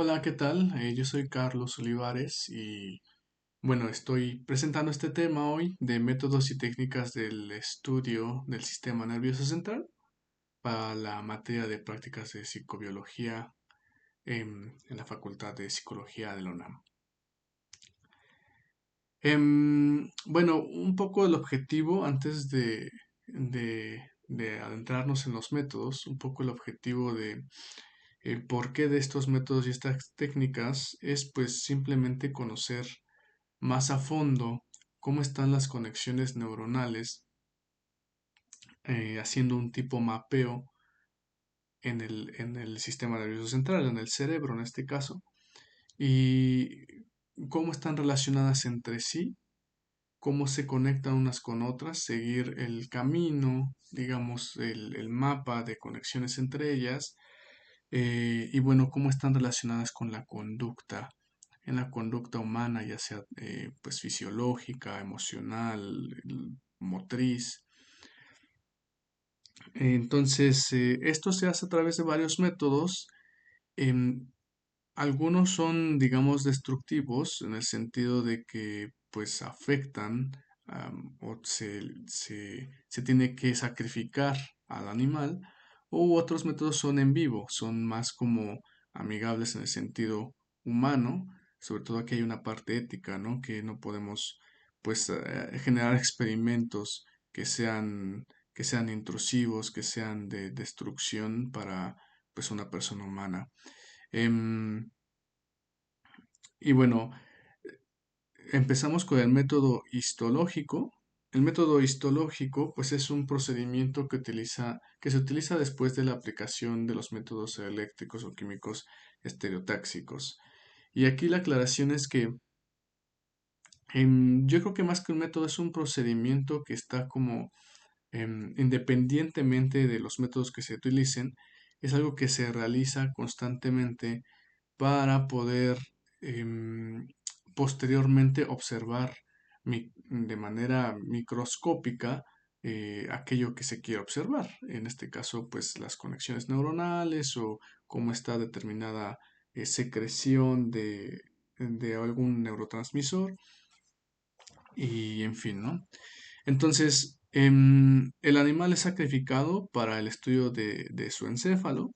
Hola, ¿qué tal? Yo soy Carlos Olivares y bueno, estoy presentando este tema hoy de métodos y técnicas del estudio del sistema nervioso central para la materia de prácticas de psicobiología en la Facultad de Psicología de la UNAM. Bueno, un poco el objetivo antes de adentrarnos en los métodos, un poco el objetivo de el porqué de estos métodos y estas técnicas es pues simplemente conocer más a fondo cómo están las conexiones neuronales, haciendo un tipo mapeo en el sistema nervioso central, en el cerebro en este caso, y cómo están relacionadas entre sí, cómo se conectan unas con otras, seguir el camino, digamos, el mapa de conexiones entre ellas, y bueno, cómo están relacionadas con la conducta, en la conducta humana, ya sea pues fisiológica, emocional, motriz. Entonces, esto se hace a través de varios métodos. em, Algunos son, digamos, destructivos en el sentido de que pues afectan o se tiene que sacrificar al animal, u otros métodos son en vivo, son más como amigables en el sentido humano, sobre todo aquí hay una parte ética, ¿no? Que no podemos pues generar experimentos que sean que sean intrusivos, que sean de destrucción para pues una persona humana. Em, y bueno, empezamos con el método histológico. El método histológico, pues es un procedimiento que se utiliza después de la aplicación de los métodos eléctricos o químicos estereotáxicos. Y aquí la aclaración es que yo creo que más que un método es un procedimiento que está como independientemente de los métodos que se utilicen, es algo que se realiza constantemente para poder em, posteriormente observar de manera microscópica aquello que se quiere observar. En este caso, pues las conexiones neuronales o cómo está determinada secreción de algún neurotransmisor y en fin, ¿no? Entonces, el animal es sacrificado para el estudio de su encéfalo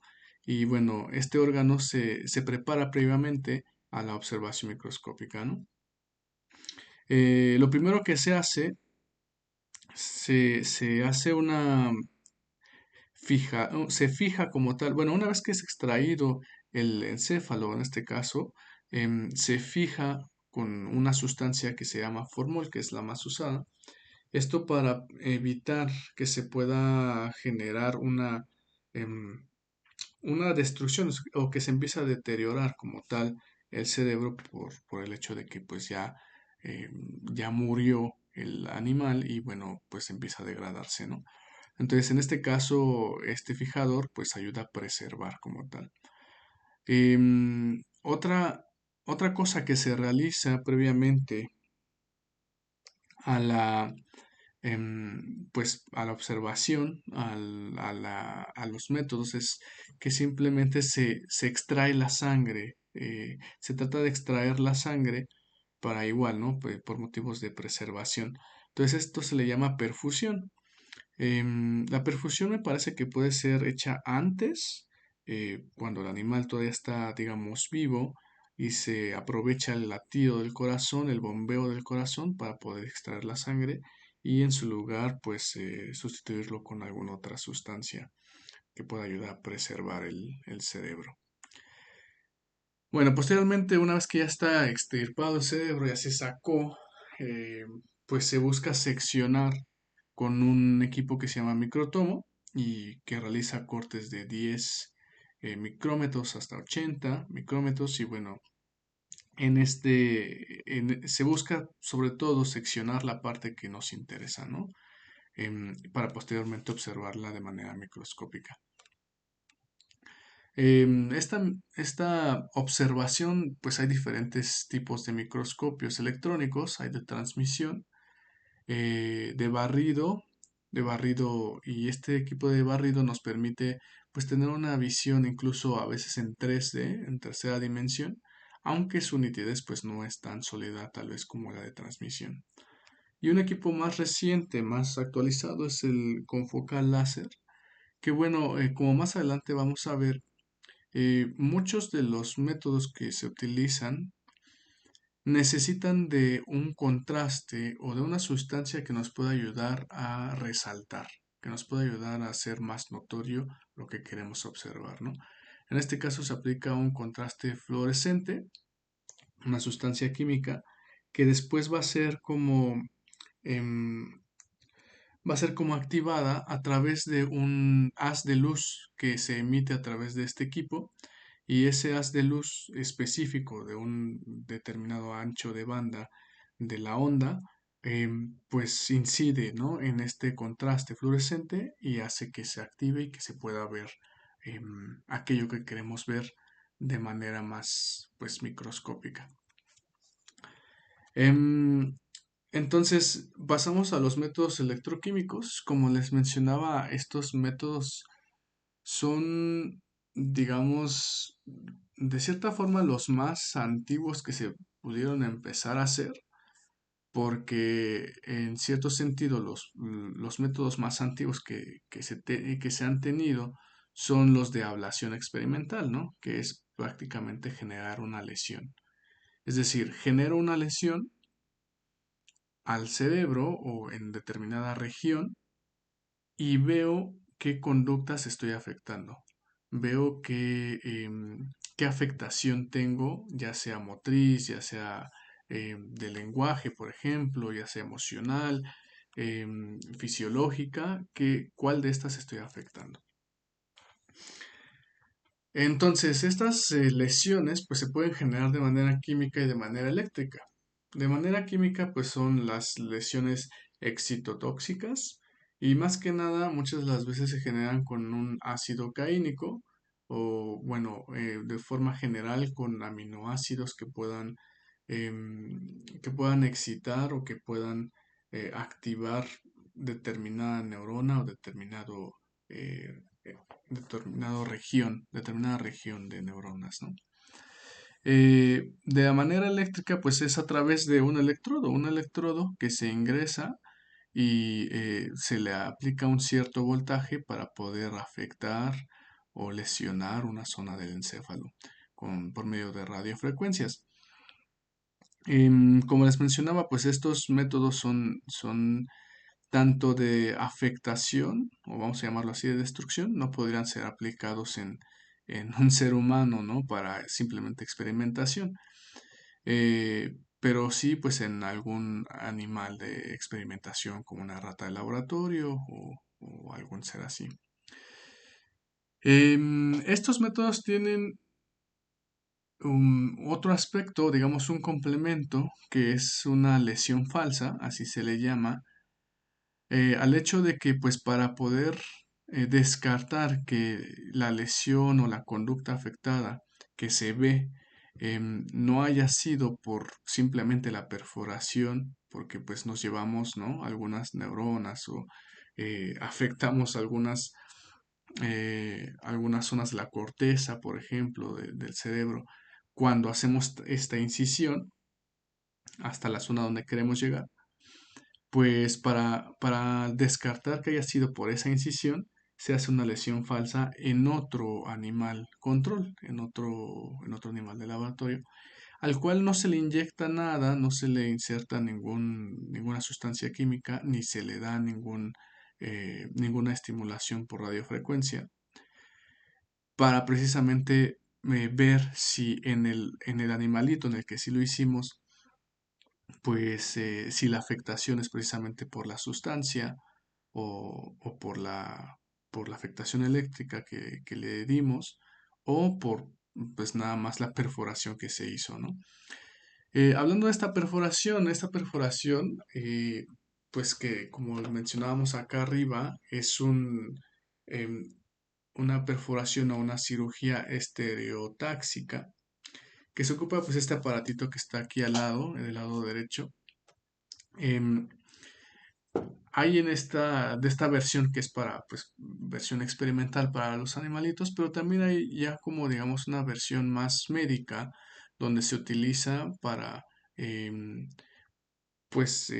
y bueno, este órgano se prepara previamente a la observación microscópica, ¿no? Lo primero que se hace, se hace se fija como tal, bueno, una vez que es extraído el encéfalo, en este caso, se fija con una sustancia que se llama formol, que es la más usada. Esto para evitar que se pueda generar em, una destrucción o que se empiece a deteriorar como tal el cerebro por el hecho de que pues ya murió el animal y bueno, pues empieza a degradarse, ¿no? Entonces, en este caso, este fijador pues ayuda a preservar como tal. Otra cosa que se realiza previamente a pues a la observación, a los métodos, es que simplemente se extrae la sangre. Se trata de extraer la sangre para igual, ¿no? Por motivos de preservación. Entonces esto se le llama perfusión. La perfusión me parece que puede ser hecha antes, cuando el animal todavía está, digamos, vivo y se aprovecha el latido del corazón, el bombeo del corazón para poder extraer la sangre y en su lugar, pues, sustituirlo con alguna otra sustancia que pueda ayudar a preservar el cerebro. Bueno, posteriormente, una vez que ya está extirpado el cerebro, ya se sacó, eh, pues se busca seccionar con un equipo que se llama microtomo y que realiza cortes de 10 micrómetros hasta 80 micrómetros y bueno, se busca sobre todo seccionar la parte que nos interesa, ¿no? Para posteriormente observarla de manera microscópica. Esta observación, pues hay diferentes tipos de microscopios electrónicos, hay de transmisión, de barrido de barrido, y este equipo de barrido nos permite pues tener una visión incluso a veces en 3D, en tercera dimensión, aunque su nitidez pues no es tan sólida tal vez como la de transmisión. Y un equipo más reciente, más actualizado es el confocal láser, que bueno, como más adelante vamos a ver, muchos de los métodos que se utilizan necesitan de un contraste o de una sustancia que nos pueda ayudar a resaltar, que nos pueda ayudar a hacer más notorio lo que queremos observar, ¿no? En este caso se aplica un contraste fluorescente, una sustancia química que después em, va a ser como activada a través de un haz de luz que se emite a través de este equipo, y ese haz de luz específico de un determinado ancho de banda de la onda, pues incide, ¿no?, en este contraste fluorescente y hace que se active y que se pueda ver aquello que queremos ver de manera más pues microscópica. Em, entonces, pasamos a los métodos electroquímicos. Como les mencionaba, estos métodos son, digamos, de cierta forma los más antiguos que se pudieron empezar a hacer, porque en cierto sentido los métodos más antiguos que se han tenido son los de ablación experimental, ¿no? Que es prácticamente generar una lesión. Es decir, genero una lesión al cerebro o en determinada región y veo qué conductas estoy afectando. Veo qué afectación tengo, ya sea motriz, ya sea de lenguaje, por ejemplo, ya sea emocional, fisiológica, cuál de estas estoy afectando. Entonces, estas lesiones pues se pueden generar de manera química y de manera eléctrica. De manera química pues son las lesiones excitotóxicas, y más que nada muchas de las veces se generan con un ácido caínico o bueno, de forma general con aminoácidos que puedan excitar o que puedan activar determinada neurona o eh, eh, determinada región de neuronas, ¿no? De la manera eléctrica, pues es a través de un electrodo que se ingresa y se le aplica un cierto voltaje para poder afectar o lesionar una zona del encéfalo por medio de radiofrecuencias. Como les mencionaba, pues estos métodos son tanto de afectación, o vamos a llamarlo así, de destrucción, no podrían ser aplicados en un ser humano, ¿no? Para simplemente experimentación. Pero sí, pues en algún animal de experimentación, como una rata de laboratorio o algún ser así. Estos métodos tienen otro aspecto, digamos un complemento, que es una lesión falsa, así se le llama, al hecho de que pues para poder descartar que la lesión o la conducta afectada que se ve no haya sido por simplemente la perforación, porque pues nos llevamos, ¿no?, algunas neuronas o afectamos algunas zonas de la corteza, por ejemplo, del cerebro, cuando hacemos esta incisión hasta la zona donde queremos llegar, pues para descartar que haya sido por esa incisión, se hace una lesión falsa en otro animal control, en otro animal de laboratorio, al cual no se le inyecta nada, no se le inserta ninguna sustancia química, ni se le da ninguna estimulación por radiofrecuencia, para precisamente ver si en el animalito en el que sí lo hicimos, pues si la afectación es precisamente por la sustancia o por la afectación eléctrica que le dimos, o por pues nada más la perforación que se hizo, ¿no? Hablando de esta perforación, pues que como mencionábamos acá arriba, es em, una perforación o una cirugía estereotáxica, que se ocupa pues este aparatito que está aquí al lado, en el lado derecho. Em, hay de esta versión que es para, pues, versión experimental para los animalitos, pero también hay ya como, digamos, una versión más médica donde se utiliza para, em, pues,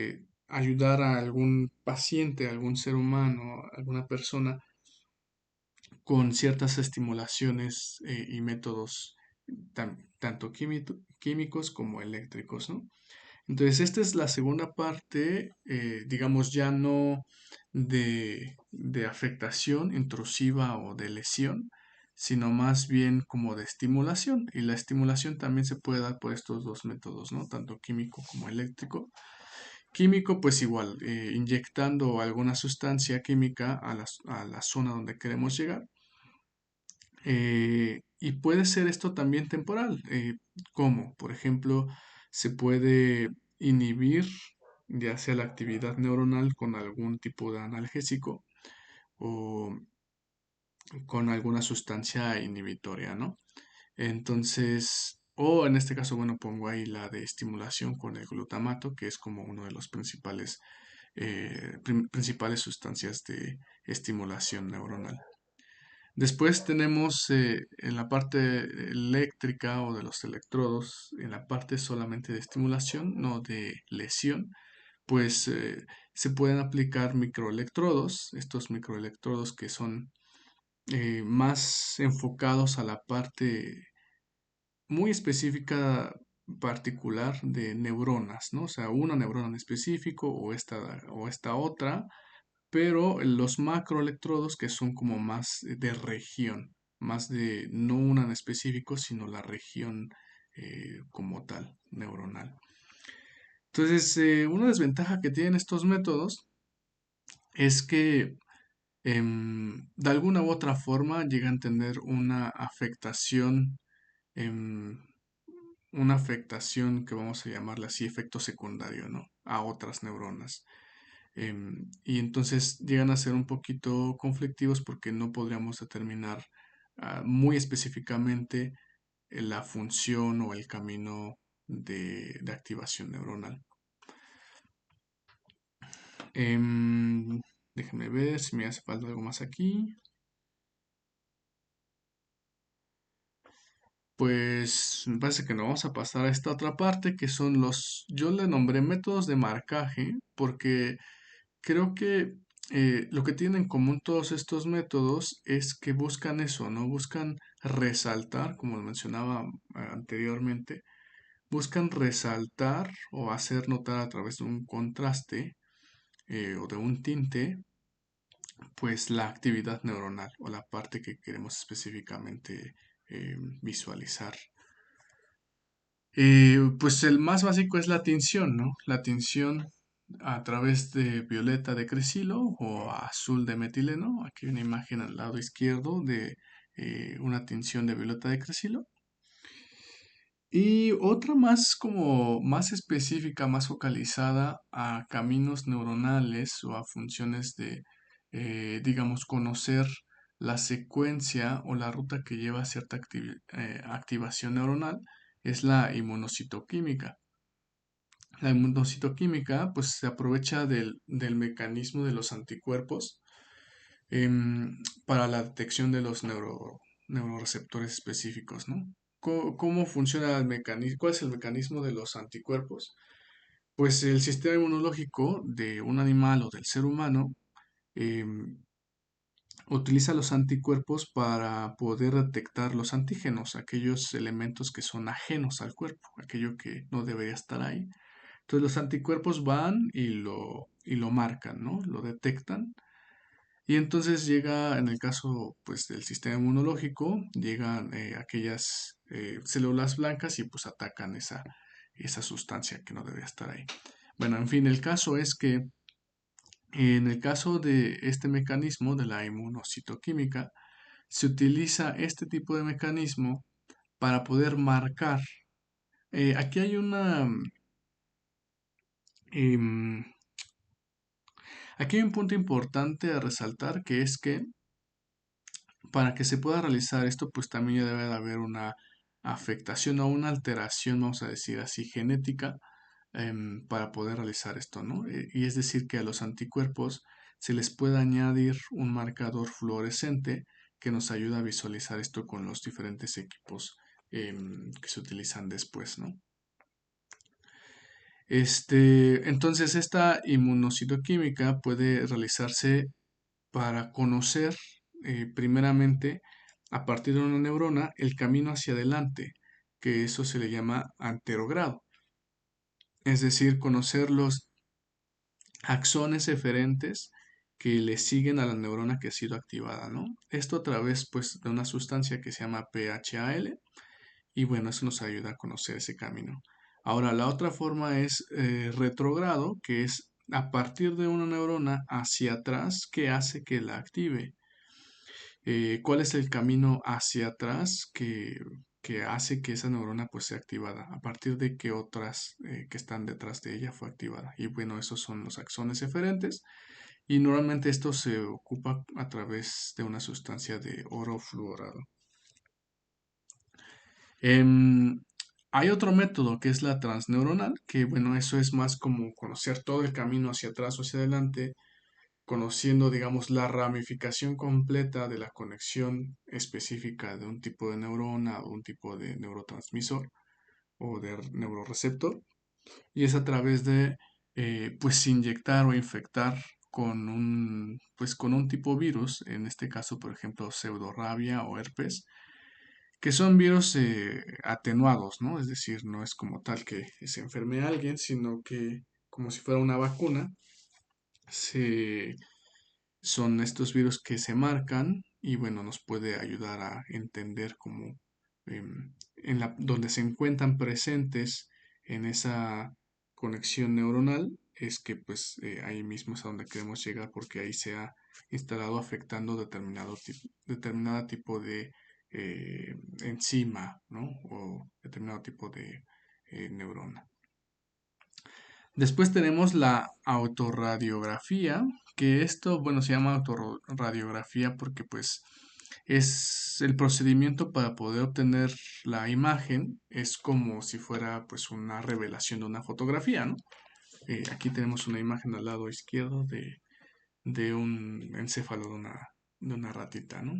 ayudar a algún paciente, a algún ser humano, a alguna persona con ciertas estimulaciones y métodos tanto químicos como eléctricos, ¿no? Entonces, esta es la segunda parte, digamos, ya no de afectación intrusiva o de lesión, sino más bien como de estimulación. Y la estimulación también se puede dar por estos dos métodos, ¿no? Tanto químico como eléctrico. Químico, pues igual, inyectando alguna sustancia química a la zona donde queremos llegar. Y puede ser esto también temporal. ¿Cómo? Por ejemplo, se puede inhibir ya sea la actividad neuronal con algún tipo de analgésico o con alguna sustancia inhibitoria, ¿no? Entonces, o en este caso, bueno, pongo ahí la de estimulación con el glutamato, que es como uno de los principales, principales sustancias de estimulación neuronal. Después tenemos en la parte eléctrica o de los electrodos, en la parte solamente de estimulación, no de lesión, pues se pueden aplicar microelectrodos, estos microelectrodos que son más enfocados a la parte muy específica, particular de neuronas, ¿no? O sea, una neurona en específico o esta otra, pero los macroelectrodos que son como más de región, más de no una en específico, sino la región como tal, neuronal. Entonces, una desventaja que tienen estos métodos es que de alguna u otra forma llegan a tener em, una afectación que vamos a llamarle así efecto secundario, ¿no? A otras neuronas. Y entonces llegan a ser un poquito conflictivos porque no podríamos determinar muy específicamente la función o el camino de activación neuronal. Em, Déjenme ver si me hace falta algo más aquí. Pues me parece que nos vamos a pasar a esta otra parte que son yo le nombré métodos de marcaje porque creo que lo que tienen en común todos estos métodos es que buscan eso, ¿no? Buscan resaltar, como lo mencionaba anteriormente, buscan resaltar o hacer notar a través de un contraste o de un tinte, pues la actividad neuronal o la parte que queremos específicamente visualizar. Pues el más básico es la tinción, ¿no? La tinción a través de violeta de cresilo o azul de metileno. Aquí hay una imagen al lado izquierdo de una tinción de violeta de cresilo. Y otra más como más específica, más focalizada a caminos neuronales o a funciones de, digamos, conocer la secuencia o la ruta que lleva a cierta activación neuronal, es la inmunocitoquímica. La inmunocitoquímica pues se aprovecha del mecanismo de los anticuerpos para la detección de los neuroreceptores específicos, ¿no? ¿Cómo funciona el mecanismo? ¿Cuál es el mecanismo de los anticuerpos? Pues el sistema inmunológico de un animal o del ser humano em, utiliza los anticuerpos para poder detectar los antígenos, aquellos elementos que son ajenos al cuerpo, aquello que no debería estar ahí. Entonces los anticuerpos van y lo marcan, ¿no? Lo detectan. Y entonces llega, en el caso pues del sistema inmunológico, llegan aquellas células blancas y pues atacan esa sustancia que no debería estar ahí. Bueno, en fin, el caso es que en el caso de este mecanismo de la inmunocitoquímica, se utiliza este tipo de mecanismo para poder marcar. Aquí hay em, aquí hay un punto importante a resaltar que es que para que se pueda realizar esto, pues también debe de haber una afectación o una alteración, vamos a decir así, genética para poder realizar esto, ¿no? Y es decir, que a los anticuerpos se les puede añadir un marcador fluorescente que nos ayuda a visualizar esto con los diferentes equipos que se utilizan después, ¿no? Entonces, esta inmunocitoquímica puede realizarse para conocer, primeramente, a partir de una neurona, el camino hacia adelante, que eso se le llama anterogrado. Es decir, conocer los axones eferentes que le siguen a la neurona que ha sido activada, ¿no? Esto a través, pues, de una sustancia que se llama PHAL, y bueno, eso nos ayuda a conocer ese camino. Ahora, la otra forma es retrogrado, que es a partir de una neurona hacia atrás que hace que la active. ¿Cuál es el camino hacia atrás que hace que esa neurona pues sea activada? A partir de que otras que están detrás de ella fue activada. Y bueno, esos son los axones eferentes. Y normalmente esto se ocupa a través de una sustancia de oro fluorado. Em, Hay otro método que es la transneuronal, que bueno, eso es más como conocer todo el camino hacia atrás o hacia adelante, conociendo, digamos, la ramificación completa de la conexión específica de un tipo de neurona o un tipo de neurotransmisor o de neuroreceptor, y es a través de, pues, inyectar o infectar pues, con un tipo virus, en este caso, por ejemplo, pseudorrabia o herpes, que son virus atenuados, ¿no? Es decir, no es como tal que se enferme a alguien, sino que como si fuera una vacuna, se, son estos virus que se marcan y bueno, nos puede ayudar a entender cómo donde se encuentran presentes en esa conexión neuronal, es que pues ahí mismo es a donde queremos llegar porque ahí se ha instalado afectando determinado tipo de enzima, ¿no? O determinado tipo de neurona. Después tenemos la autorradiografía, que esto, bueno, se llama autorradiografía porque pues es el procedimiento para poder obtener la imagen, es como si fuera pues una revelación de una fotografía, ¿no? Aquí tenemos una imagen al lado izquierdo de un encéfalo de una ratita, ¿no?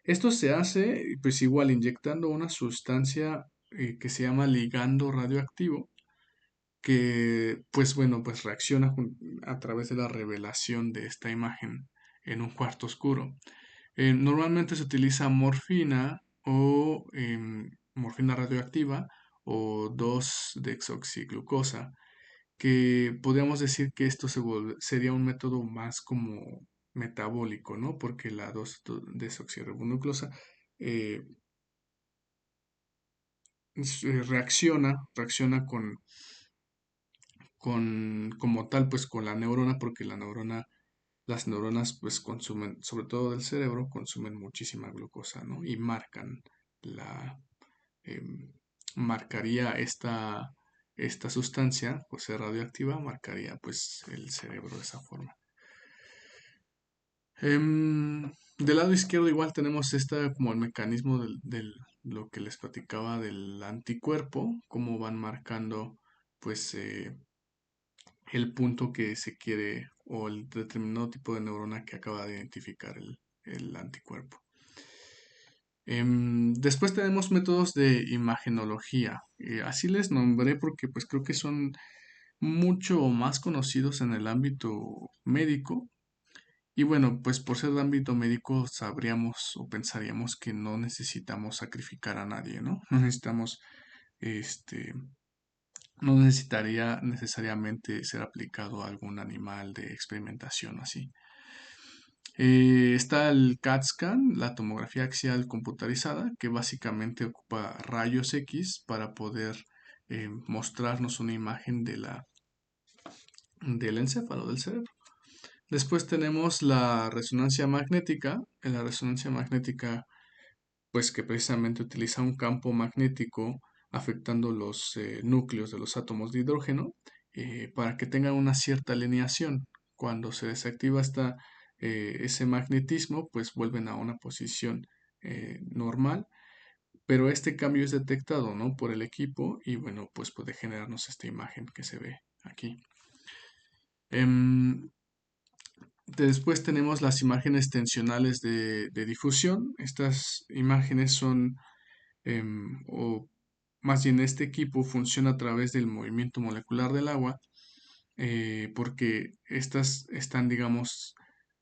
Esto se hace pues igual inyectando una sustancia que se llama ligando radioactivo que pues bueno, pues reacciona a través de la revelación de esta imagen en un cuarto oscuro. Normalmente se utiliza morfina o morfina radioactiva o 2-desoxiglucosa, que podríamos decir que esto sería un método más como metabólico, ¿no? Porque la 2-desoxirribonucleosa eh, reacciona como tal, pues con la neurona, porque las neuronas pues consumen, sobre todo del cerebro, consumen muchísima glucosa, ¿no? Y la, marcaría esta sustancia, pues ser radioactiva, marcaría pues el cerebro de esa forma. Del lado izquierdo igual tenemos como el mecanismo lo que les platicaba del anticuerpo, cómo van marcando pues el punto que se quiere o el determinado tipo de neurona que acaba de identificar el anticuerpo. Después tenemos métodos de imagenología. Así les nombré porque pues creo que son mucho más conocidos en el ámbito médico. Y bueno, pues por ser de ámbito médico sabríamos o pensaríamos que no necesitamos sacrificar a nadie, ¿no? No necesitamos, este, no necesitaría necesariamente ser aplicado a algún animal de experimentación así. Está el CAT scan, la tomografía axial computarizada, que básicamente ocupa rayos X para poder mostrarnos una imagen del encéfalo, del cerebro. Después tenemos la resonancia magnética. En la resonancia magnética, pues que precisamente utiliza un campo magnético afectando los núcleos de los átomos de hidrógeno para que tengan una cierta alineación. Cuando se desactiva ese magnetismo, pues vuelven a una posición normal pero este cambio es detectado, ¿no? Por el equipo y bueno, pues puede generarnos esta imagen que se ve aquí. Em, Después tenemos las imágenes tensionales de difusión. Estas imágenes son, o más bien este equipo funciona a través del movimiento molecular del agua, porque estas están, digamos,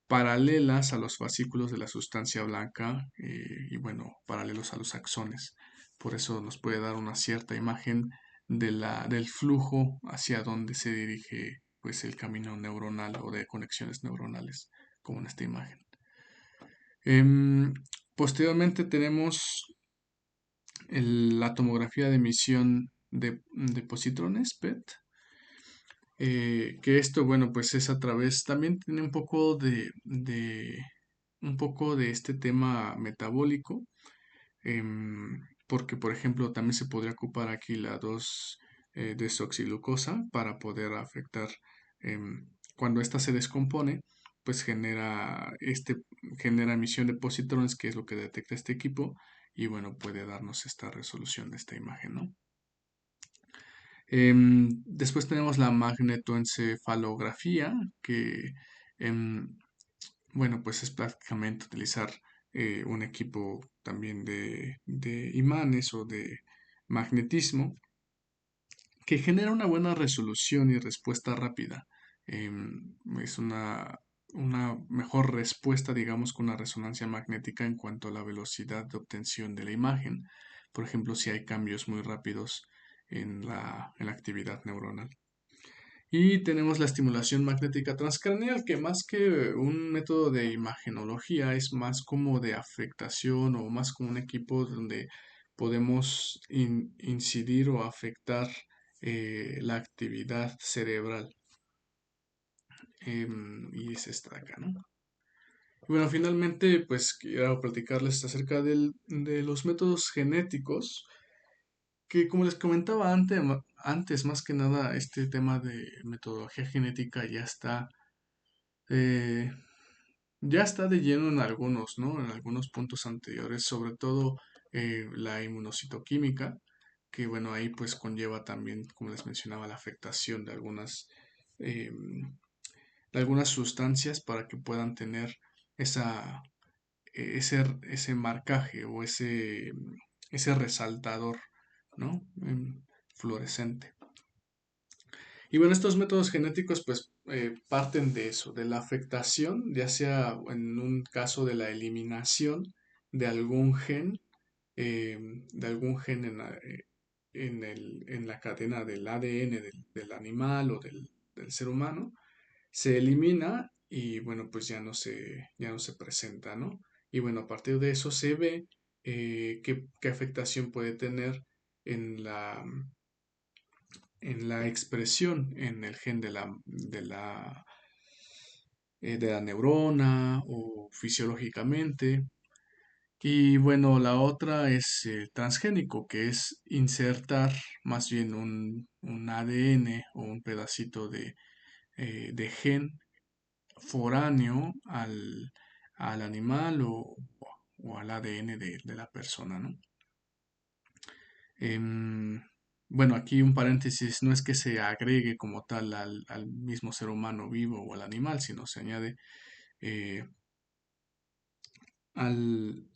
paralelas a los fascículos de la sustancia blanca y bueno, paralelos a los axones. Por eso nos puede dar una cierta imagen del flujo hacia donde se dirige pues el camino neuronal o de conexiones neuronales, como en esta imagen. Em, Posteriormente tenemos la tomografía de emisión de positrones, PET, que esto, bueno, pues es a través, también tiene un poco de este tema metabólico, porque, por ejemplo, también se podría ocupar aquí la 2-desoxiglucosa para poder afectar, cuando ésta se descompone, pues genera emisión de positrones, que es lo que detecta este equipo, y bueno, puede darnos esta resolución de esta imagen, ¿no? Después tenemos la magnetoencefalografía, que, em, bueno, pues es prácticamente utilizar un equipo también de imanes o de magnetismo que genera una buena resolución y respuesta rápida. Es una mejor respuesta, digamos, con una resonancia magnética en cuanto a la velocidad de obtención de la imagen. Por ejemplo, si hay cambios muy rápidos en la actividad neuronal. Y tenemos la estimulación magnética transcraneal, que más que un método de imagenología es más como de afectación o más como un equipo donde podemos incidir o afectar la actividad cerebral. Y es esta de acá, ¿no? Y bueno, finalmente, pues quiero platicarles acerca de los métodos genéticos, que como les comentaba antes, más que nada, este tema de metodología genética eh, ya está de lleno en algunos, ¿no? En algunos puntos anteriores, sobre todo la inmunocitoquímica, que bueno, ahí pues conlleva también, como les mencionaba, la afectación de algunas sustancias para que puedan tener esa, ese marcaje o ese resaltador, ¿no? Fluorescente. Y bueno, estos métodos genéticos pues parten de eso, de la afectación, ya sea en un caso de la eliminación de algún gen, eh, de algún gen en la cadena del ADN del animal o del ser humano, se elimina y bueno, pues ya no se presenta, ¿no? Y bueno, a partir de eso se ve qué afectación puede tener en la expresión en el gen de la neurona o fisiológicamente. Y bueno, la otra es transgénico, que es insertar más bien un ADN o un pedacito de gen foráneo al animal o al ADN de la persona, ¿no? Em, bueno, aquí un paréntesis, no es que se agregue como tal al mismo ser humano vivo o al animal, sino se añade eh, al,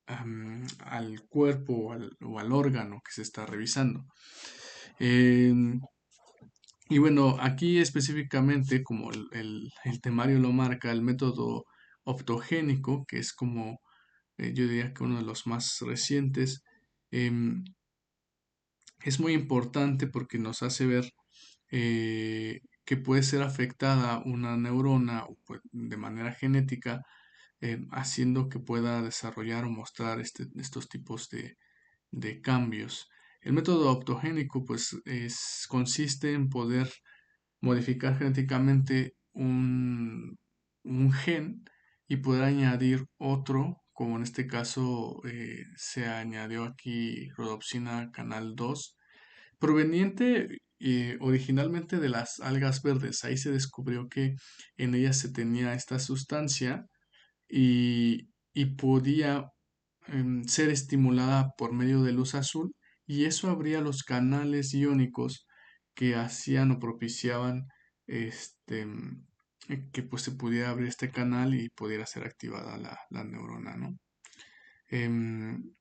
al cuerpo o al órgano que se está revisando. Em, y bueno, aquí específicamente, como el temario lo marca, el método optogénico, que es como yo diría que uno de los más recientes, em, es muy importante porque nos hace ver que puede ser afectada una neurona pues, de manera genética, haciendo que pueda desarrollar o mostrar estos tipos de cambios. El método optogénico pues consiste en poder modificar genéticamente un gen y poder añadir otro, como en este caso se añadió aquí rodopsina canal 2 proveniente originalmente de las algas verdes. Ahí se descubrió que en ellas se tenía esta sustancia y podía ser estimulada por medio de luz azul y eso abría los canales iónicos que hacían o propiciaban este, que pues se pudiera abrir este canal y pudiera ser activada la neurona, ¿no? Em,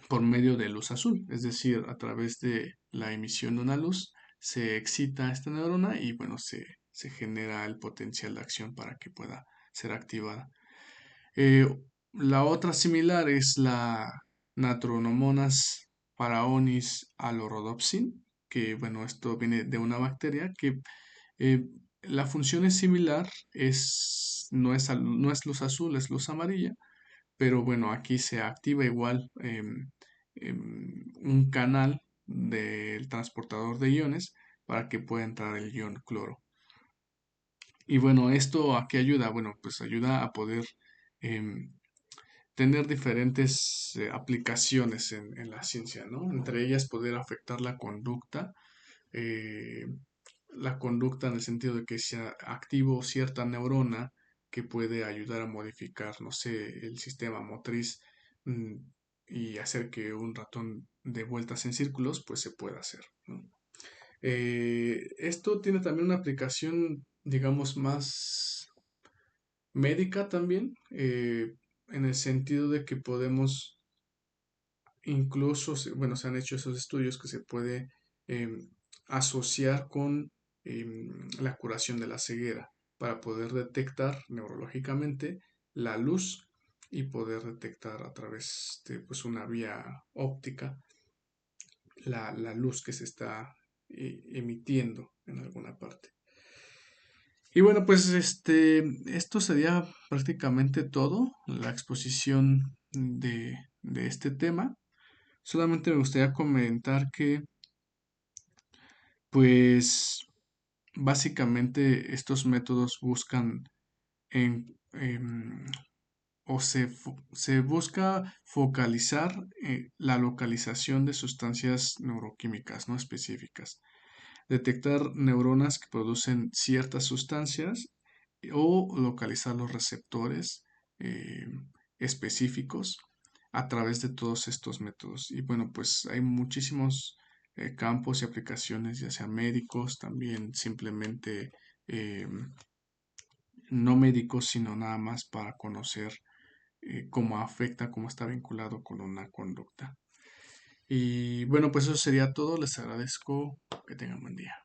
por medio de luz azul, es decir, a través de la emisión de una luz se excita esta neurona y bueno, se genera el potencial de acción para que pueda ser activada. Eh, la otra similar es la Natronomonas paraonis alorhodopsin, que bueno, esto viene de una bacteria que eh, la función es similar, no es luz azul, es luz amarilla, pero bueno, aquí se activa igual un canal del transportador de iones para que pueda entrar el ion cloro. Y bueno, ¿esto a qué ayuda? Bueno, pues ayuda a poder em, tener diferentes aplicaciones en la ciencia, ¿no? Entre ellas poder afectar eh, la conducta en el sentido de que sea activo cierta neurona que puede ayudar a modificar, no sé, el sistema motriz mm, y hacer que un ratón de vueltas en círculos, pues se pueda hacer, ¿no? Esto tiene también una aplicación, digamos, más médica también, en el sentido de que podemos incluso, bueno, se han hecho esos estudios que se puede em, asociar con la curación de la ceguera para poder detectar neurológicamente la luz y poder detectar a través de pues, una vía óptica la luz que se está emitiendo en alguna parte. Y bueno, pues esto sería prácticamente todo, la exposición de este tema. Solamente me gustaría comentar que, pues, básicamente estos métodos buscan se busca focalizar la localización de sustancias neuroquímicas no específicas, detectar neuronas que producen ciertas sustancias o localizar los receptores eh, específicos a través de todos estos métodos. Y bueno, pues hay muchísimos campos y aplicaciones, ya sean médicos, también simplemente eh, no médicos, sino nada más para conocer cómo afecta, cómo está vinculado con una conducta. Y bueno, pues eso sería todo. Les agradezco. Que tengan buen día.